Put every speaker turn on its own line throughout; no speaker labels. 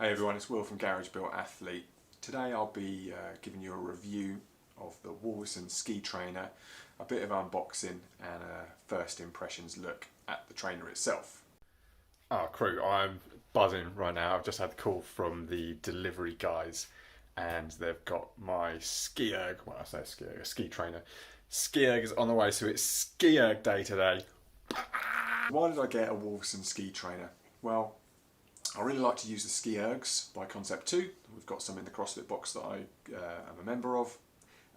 Hey everyone, it's Will from Garage Built Athlete. Today I'll be giving you a review of the Wolverson Ski Trainer, a bit of unboxing and a first impressions look at the trainer itself. Oh crew, I'm buzzing right now. I've just had a call from the delivery guys and they've got my ski erg, well I say ski erg, a ski trainer. Ski erg is on the way, so it's ski erg day today. Why did I get a Wolverson Ski Trainer? Well, I really like to use the ski ergs by Concept 2. We've got some in the CrossFit box that I am a member of.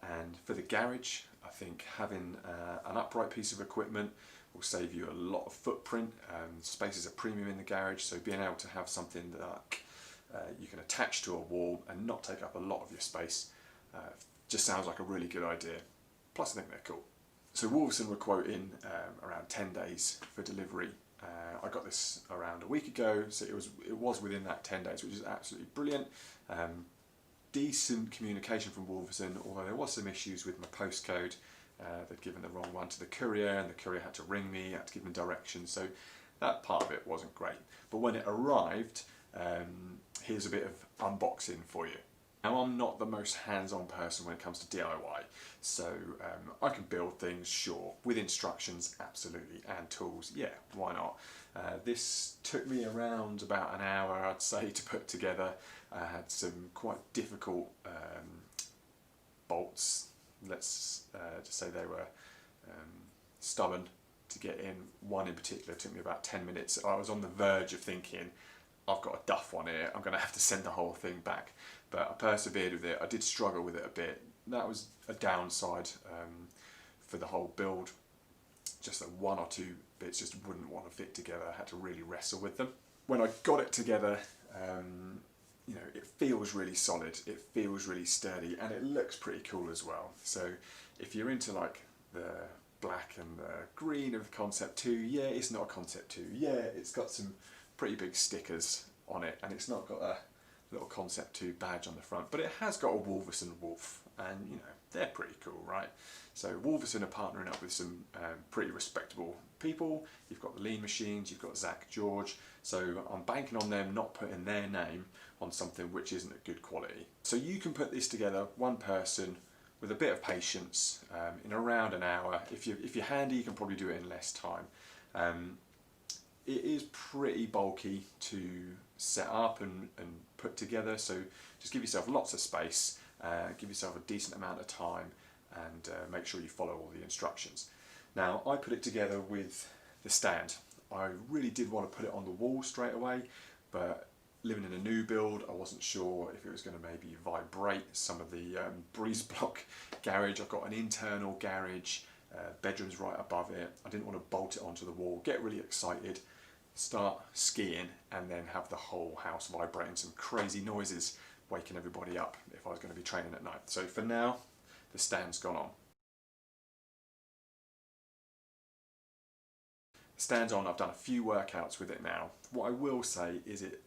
And for the garage, I think having an upright piece of equipment will save you a lot of footprint. Space is a premium in the garage, so being able to have something that you can attach to a wall and not take up a lot of your space just sounds like a really good idea. Plus I think they're cool. So Wolverson were quoting around 10 days for delivery. I got this around a week ago, so it was within that 10 days, which is absolutely brilliant. Decent communication from Wolverson, although there was some issues with my postcode. They'd given the wrong one to the courier, and the courier had to ring me, had to give them directions, so that part of it wasn't great. But when it arrived, here's a bit of unboxing for you. Now, I'm not the most hands-on person when it comes to DIY, so I can build things, sure, with instructions, absolutely, and tools, yeah, why not? This took me around about an hour, I'd say, to put together. I had some quite difficult bolts, let's just say they were stubborn to get in. One in particular took me about 10 minutes. I was on the verge of thinking, I've got a duff one here, I'm going to have to send the whole thing back. But I persevered with it. I did struggle with it a bit. That was a downside for the whole build. Just that one or two bits just wouldn't want to fit together. I had to really wrestle with them. When I got it together, you know, it feels really solid, it feels really sturdy, and it looks pretty cool as well. So if you're into like the black and the green of the Concept 2, yeah, it's not a Concept 2. Yeah, it's got some pretty big stickers on it, and it's not got a little Concept 2 badge on the front, but it has got a Wolverson wolf, and you know, they're pretty cool, right? So Wolverson are partnering up with some pretty respectable people. You've got the Lean Machines, you've got Zach George, so I'm banking on them not putting their name on something which isn't a good quality. So you can put this together, one person, with a bit of patience, in around an hour. If you're handy, you can probably do it in less time. It is pretty bulky to set up and put together, so just give yourself lots of space, give yourself a decent amount of time, and make sure you follow all the instructions. Now, I put it together with the stand. I really did want to put it on the wall straight away, but living in a new build, I wasn't sure if it was going to maybe vibrate some of the breeze block garage. I've got an internal garage, bedroom's right above it. I didn't want to bolt it onto the wall, get really excited, start skiing, and then have the whole house vibrating some crazy noises, waking everybody up if I was going to be training at night. So for now, the stand's gone on. Stands on, I've done a few workouts with it now. What I will say is it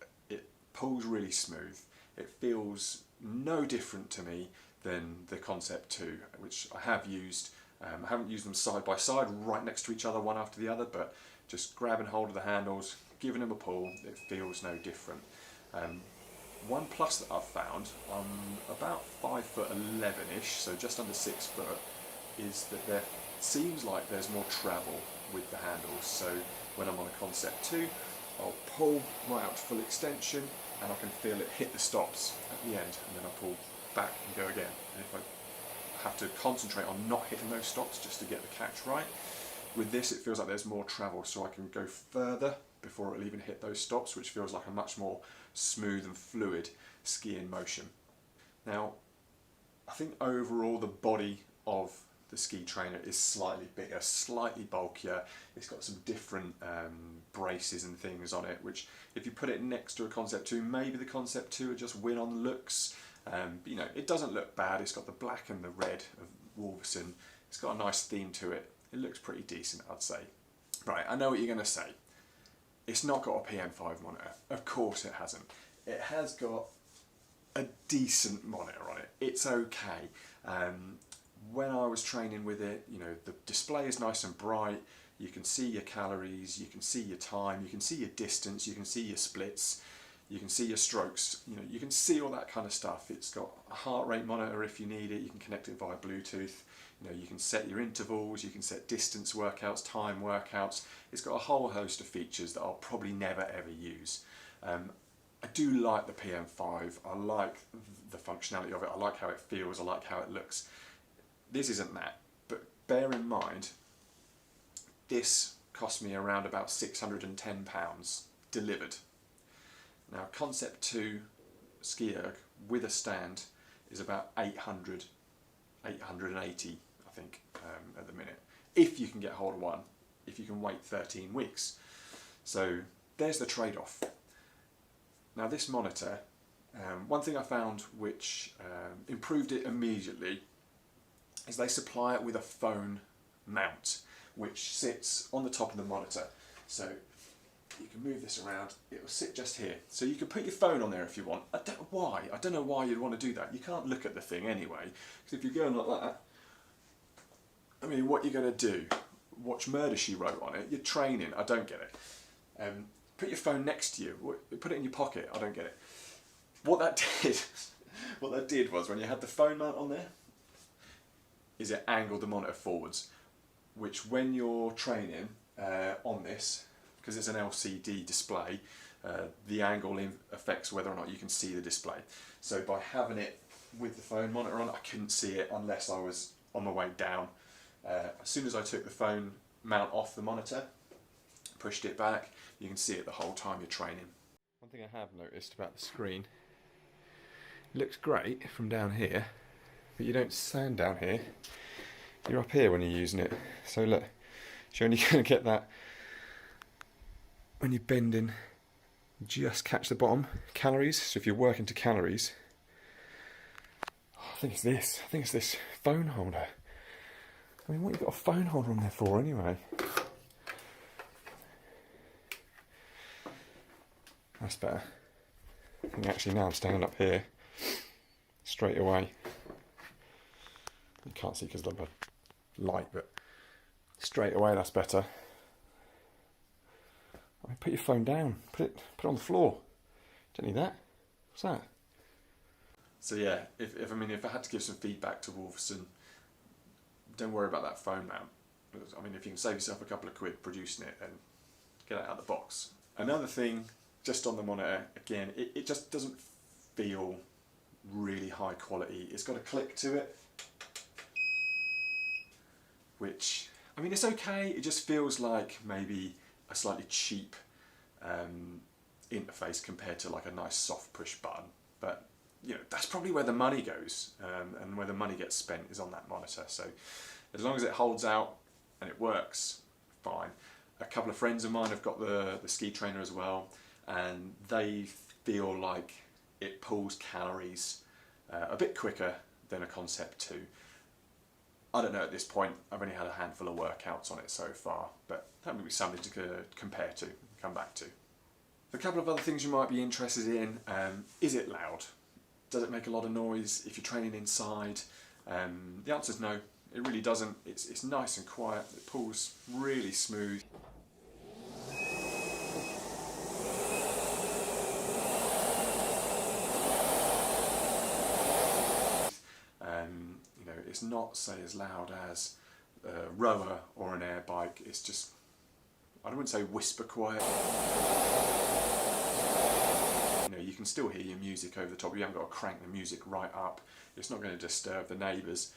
pulls really smooth. It feels no different to me than the Concept 2, which I have used. I haven't used them side by side, right next to each other, one after the other, but just grabbing hold of the handles, giving them a pull, it feels no different. One plus that I've found, I'm about 5'11"-ish, so just under 6 foot, is that there seems like there's more travel with the handles. So when I'm on a Concept 2, I'll pull right out to full extension and I can feel it hit the stops at the end, and then I'll pull back and go again. And if I have to concentrate on not hitting those stops just to get the catch right, with this it feels like there's more travel, so I can go further before it'll even hit those stops, which feels like a much more smooth and fluid skiing motion. Now, I think overall the body of the ski trainer is slightly bigger, slightly bulkier. It's got some different braces and things on it, which if you put it next to a Concept 2, maybe the Concept 2 would just win on looks. But, you know, it doesn't look bad. It's got the black and the red of Wolverson. It's got a nice theme to it. It looks pretty decent, I'd say. Right, I know what you're going to say. It's not got a PM5 monitor. Of course it hasn't. It has got a decent monitor on it. It's okay. When I was training with it, you know, the display is nice and bright. You can see your calories, you can see your time, you can see your distance, you can see your splits. You can see your strokes, you know, you can see all that kind of stuff. It's got a heart rate monitor if you need it. You can connect it via Bluetooth. You know, you can set your intervals, you can set distance workouts, time workouts. It's got a whole host of features that I'll probably never ever use. I do like the PM5. I like the functionality of it. I like how it feels. I like how it looks. This isn't that, but bear in mind, this cost me around about £610 delivered. Now, Concept 2 Ski Erg with a stand is about 800, 880, I think, at the minute. If you can get hold of one, if you can wait 13 weeks. So there's the trade-off. Now this monitor, one thing I found which improved it immediately is they supply it with a phone mount which sits on the top of the monitor. So you can move this around, it will sit just here. So you can put your phone on there if you want. I don't know why you'd want to do that. You can't look at the thing anyway, because if you're going like that, I mean, what you're going to do? Watch Murder, She Wrote on it. You're training. I don't get it. Put your phone next to you. Put it in your pocket. I don't get it. What that did was when you had the phone mount on there, is it angled the monitor forwards, which when you're training on this, because it's an LCD display, the angle affects whether or not you can see the display. So by having it with the phone monitor on, I couldn't see it unless I was on my way down. As soon as I took the phone mount off the monitor, pushed it back, you can see it the whole time you're training. One thing I have noticed about the screen, it looks great from down here, but you don't stand down here. You're up here when you're using it. So look, you're only going to get that when you're bending, just catch the bottom calories. So if you're working to calories, I think it's this phone holder. I mean, what have you got a phone holder on there for anyway? That's better. I think actually now I'm standing up here straight away. You can't see because of the light, but straight away that's better. I mean, put your phone down, put it on the floor. Don't need that. What's that? So yeah, if I had to give some feedback to Wolverson, don't worry about that phone mount. I mean, if you can save yourself a couple of quid producing it, then get it out of the box. Another thing, just on the monitor, again, it just doesn't feel really high quality. It's got a click to it, which, I mean, it's okay. It just feels like maybe a slightly cheap interface compared to like a nice soft push button. But you know, that's probably where the money goes, and where the money gets spent is on that monitor. So as long as it holds out and it works, fine. A couple of friends of mine have got the Ski Trainer as well, and they feel like it pulls calories a bit quicker than a Concept 2. I don't know at this point, I've only had a handful of workouts on it so far, but that would be something to compare to, come back to. A couple of other things you might be interested in, is it loud? Does it make a lot of noise if you're training inside? The answer is no, it really doesn't. It's nice and quiet, it pulls really smooth. You know, it's not, say, as loud as a rower or an air bike. It's just, I wouldn't say whisper quiet. You know, you can still hear your music over the top. You haven't got to crank the music right up. It's not going to disturb the neighbours.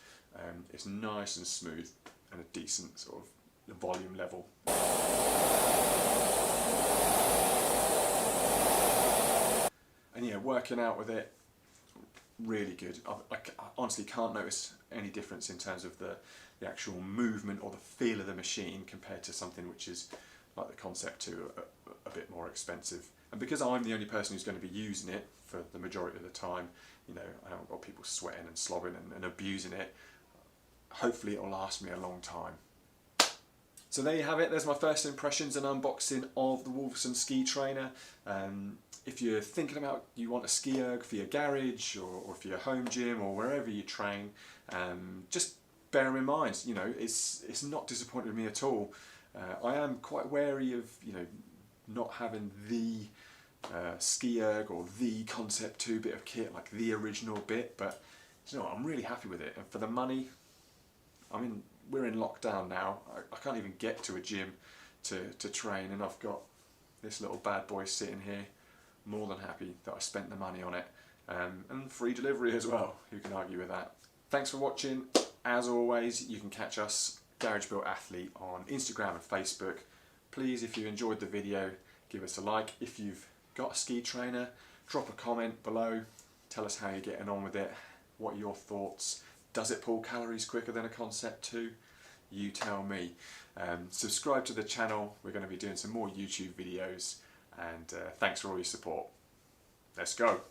It's nice and smooth and a decent sort of volume level. And yeah, working out with it, really good. I honestly can't notice any difference in terms of the actual movement or the feel of the machine compared to something which is like the Concept 2, a bit more expensive. And because I'm the only person who's going to be using it for the majority of the time, you know, I haven't got people sweating and slobbering and abusing it, hopefully it'll last me a long time. So there you have it, there's my first impressions and unboxing of the Wolverson Ski Trainer. If you're thinking about you want a ski erg for your garage or for your home gym or wherever you train, just bear in mind, you know, it's not disappointed me at all. I am quite wary of, you know, not having the ski erg or the Concept 2 bit of kit, like the original bit, but you know what, I'm really happy with it. And for the money, we're in lockdown now. I can't even get to a gym to train, and I've got this little bad boy sitting here. More than happy that I spent the money on it, and free delivery as well. Who can argue with that? Thanks for watching. As always, you can catch us, Garage Built Athlete, on Instagram and Facebook. Please, if you enjoyed the video, give us a like. If you've got a ski trainer, drop a comment below. Tell us how you're getting on with it. What are your thoughts? Does it pull calories quicker than a Concept 2? You tell me. Subscribe to the channel. We're going to be doing some more YouTube videos. And thanks for all your support. Let's go.